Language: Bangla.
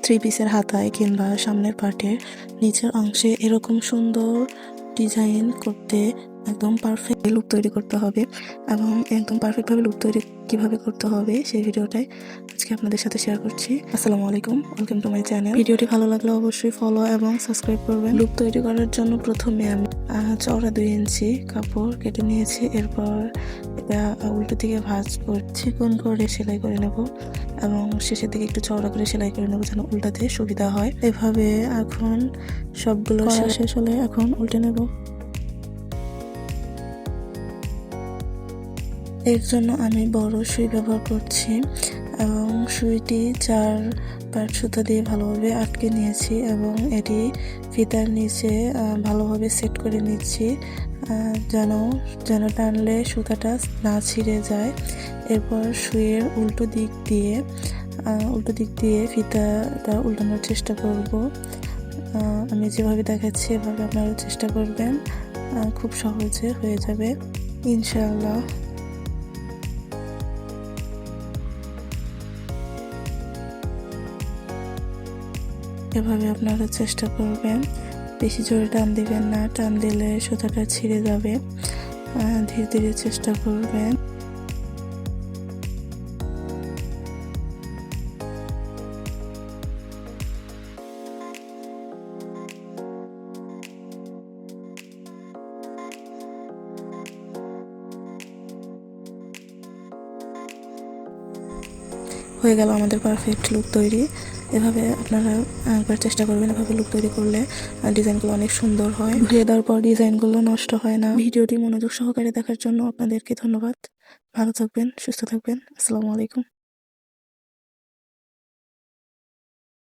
থ্রি পিসের হাতায় কিংবা সামনের পার্টের নিচের অংশে এরকম সুন্দর ডিজাইন করতে একদম পারফেক্ট লুক তৈরি করতে হবে এবং একদম পারফেক্টভাবে লুক তৈরি কিভাবে করতে হবে সেই ভিডিওটাই আজকে আপনাদের সাথে শেয়ার করছি। আসসালামু আলাইকুম, ওয়েলকাম টু মাই চ্যানেল। ভিডিওটি ভালো লাগলে অবশ্যই ফলো এবং সাবস্ক্রাইব করবেন। লুক তৈরি করার জন্য প্রথমে আমি চওড়া 2 ইঞ্চি কাপড় কেটে নিয়েছি। এরপর এটা উল্টো দিকে ভাঁজ করে চিকন করে সেলাই করে নেব এবং শেষের দিকে একটু চওড়া করে সেলাই করে নেব যেন উল্টাতে সুবিধা হয়। এভাবে এখন সবগুলো শেষ হলে এখন উল্টে নেব। এর জন্য আমি বড় সুই ব্যবহার করছি এবং সুইটি 4 পাট সুতা দিয়ে ভালোভাবে আটকে নিয়েছি এবং এটি ফিতার নিচে ভালোভাবে সেট করে নিচ্ছি যেন টানলে সুতাটা না ছিঁড়ে যায়। এরপর সুইয়ের উল্টো দিক দিয়ে ফিতাটা উল্টানোর চেষ্টা করব। আমি যেভাবে দেখাচ্ছি এভাবে আপনারা চেষ্টা করবেন, খুব সহজে হয়ে যাবে ইনশাআল্লাহ। এভাবে আপনারা চেষ্টা করবেন, বেশি জোরে টান দিবেন না, টান দিলে সুতাটা ছিঁড়ে যাবে। ধীরে ধীরে চেষ্টা করবেন। হয়ে গেল আমাদের পারফেক্ট লুক তৈরি। এভাবে আপনারা একবার চেষ্টা করবেন, এভাবে লুক তৈরি করলে ডিজাইনগুলো অনেক সুন্দর হয়, ধুয়ে দেওয়ার পর ডিজাইনগুলো নষ্ট হয় না। ভিডিওটি মনোযোগ সহকারে দেখার জন্য আপনাদেরকে ধন্যবাদ। ভালো থাকবেন, সুস্থ থাকবেন। আসসালামু আলাইকুম।